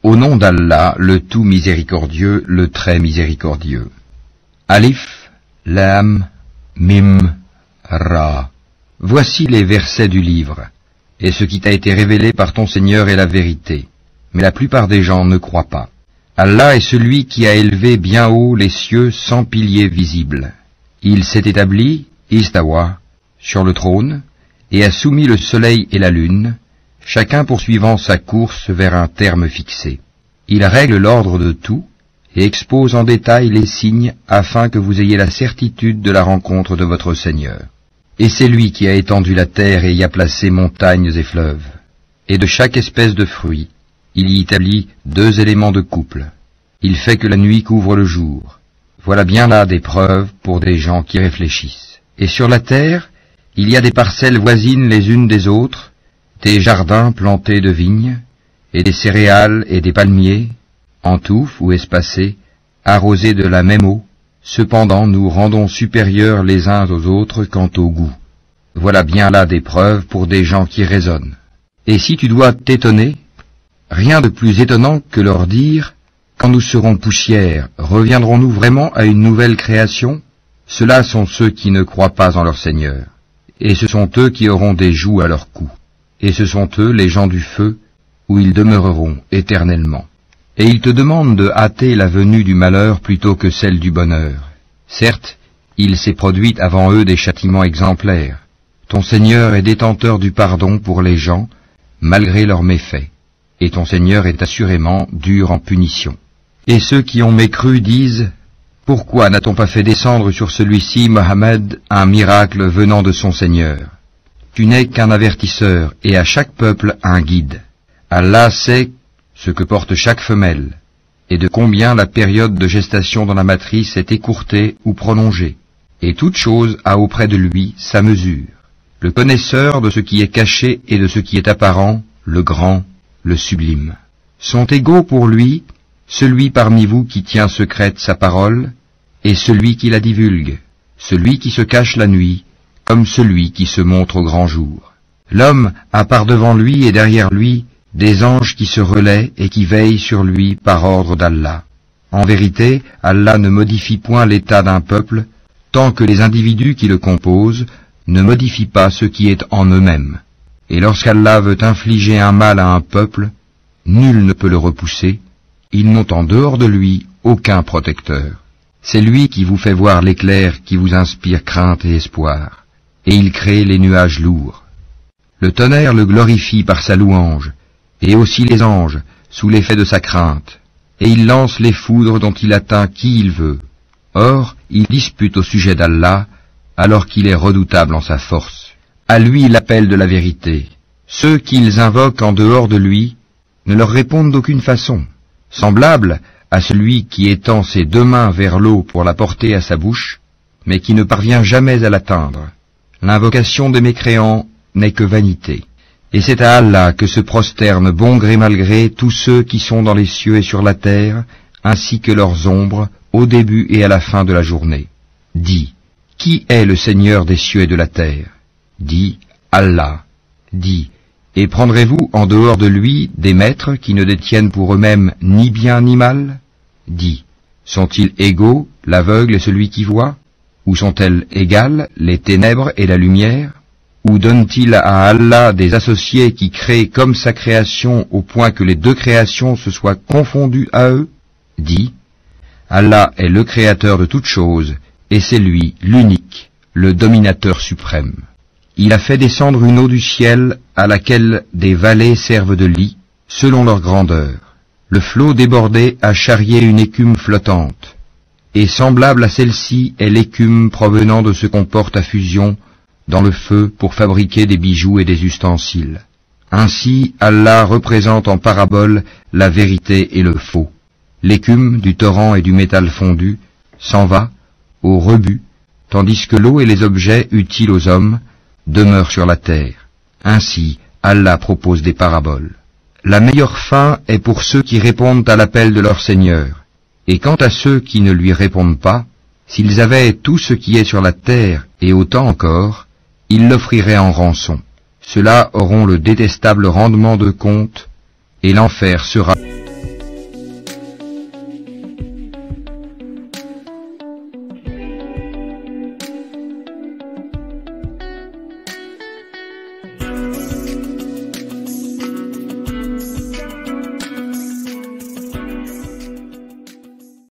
Au nom d'Allah, le tout miséricordieux, le très miséricordieux. Alif, Lam, Mim, Ra. Voici les versets du livre, et ce qui t'a été révélé par ton Seigneur est la vérité. Mais la plupart des gens ne croient pas. Allah est celui qui a élevé bien haut les cieux sans piliers visibles. Il s'est établi, Istawa, sur le trône, et a soumis le soleil et la lune, chacun poursuivant sa course vers un terme fixé. Il règle l'ordre de tout, et expose en détail les signes afin que vous ayez la certitude de la rencontre de votre Seigneur. Et c'est lui qui a étendu la terre et y a placé montagnes et fleuves. Et de chaque espèce de fruit, il y établit 2 éléments de couple. Il fait que la nuit couvre le jour. Voilà bien là des preuves pour des gens qui réfléchissent. Et sur la terre, il y a des parcelles voisines les unes des autres, des jardins plantés de vignes, et des céréales et des palmiers, en touffes ou espacés, arrosés de la même eau. Cependant nous rendons supérieurs les uns aux autres quant au goût. Voilà bien là des preuves pour des gens qui raisonnent. Et si tu dois t'étonner, rien de plus étonnant que leur dire, quand nous serons poussière, reviendrons-nous vraiment à une nouvelle création? Ceux-là sont ceux qui ne croient pas en leur Seigneur, et ce sont eux qui auront des jougs à leur cou, et ce sont eux les gens du feu, où ils demeureront éternellement. Et ils te demandent de hâter la venue du malheur plutôt que celle du bonheur. Certes, il s'est produit avant eux des châtiments exemplaires. Ton Seigneur est détenteur du pardon pour les gens, malgré leurs méfaits, et ton Seigneur est assurément dur en punition. Et ceux qui ont mécru disent, « Pourquoi n'a-t-on pas fait descendre sur celui-ci, Mohammed, un miracle venant de son Seigneur? Tu n'es qu'un avertisseur, et à chaque peuple un guide. Allah sait ce que porte chaque femelle, et de combien la période de gestation dans la matrice est écourtée ou prolongée, et toute chose a auprès de lui sa mesure. Le connaisseur de ce qui est caché et de ce qui est apparent, le grand, le sublime. Sont égaux pour lui, celui parmi vous qui tient secrète sa parole, et celui qui la divulgue, celui qui se cache la nuit, comme celui qui se montre au grand jour. L'homme a par devant lui et derrière lui des anges qui se relaient et qui veillent sur lui par ordre d'Allah. En vérité, Allah ne modifie point l'état d'un peuple, tant que les individus qui le composent ne modifient pas ce qui est en eux-mêmes. Et lorsqu'Allah veut infliger un mal à un peuple, nul ne peut le repousser, ils n'ont en dehors de lui aucun protecteur. C'est lui qui vous fait voir l'éclair qui vous inspire crainte et espoir, et il crée les nuages lourds. Le tonnerre le glorifie par sa louange, et aussi les anges, sous l'effet de sa crainte, et il lance les foudres dont il atteint qui il veut. Or, il dispute au sujet d'Allah, alors qu'il est redoutable en sa force. À lui l'appel de la vérité. Ceux qu'ils invoquent en dehors de lui ne leur répondent d'aucune façon. Semblable à celui qui étend ses 2 mains vers l'eau pour la porter à sa bouche, mais qui ne parvient jamais à l'atteindre. L'invocation des mécréants n'est que vanité. Et c'est à Allah que se prosternent bon gré mal gré tous ceux qui sont dans les cieux et sur la terre, ainsi que leurs ombres, au début et à la fin de la journée. Dis, qui est le Seigneur des cieux et de la terre? Dis, Allah. Dis, et prendrez-vous en dehors de lui des maîtres qui ne détiennent pour eux-mêmes ni bien ni mal? Dis, sont-ils égaux, l'aveugle et celui qui voit? Ou sont-elles égales, les ténèbres et la lumière? Ou donne-t-il à Allah des associés qui créent comme sa création au point que les 2 créations se soient confondues à eux? Dis, Allah est le créateur de toutes choses, et c'est lui, l'unique, le dominateur suprême. Il a fait descendre une eau du ciel à laquelle des vallées servent de lit, selon leur grandeur. Le flot débordé a charrié une écume flottante, et semblable à celle-ci est l'écume provenant de ce qu'on porte à fusion dans le feu pour fabriquer des bijoux et des ustensiles. Ainsi, Allah représente en parabole la vérité et le faux. L'écume du torrent et du métal fondu s'en va au rebut, tandis que l'eau et les objets utiles aux hommes demeurent sur la terre. Ainsi, Allah propose des paraboles. La meilleure fin est pour ceux qui répondent à l'appel de leur Seigneur. Et quant à ceux qui ne lui répondent pas, s'ils avaient tout ce qui est sur la terre et autant encore, ils l'offriraient en rançon. Ceux-là auront le détestable rendement de compte, et l'enfer sera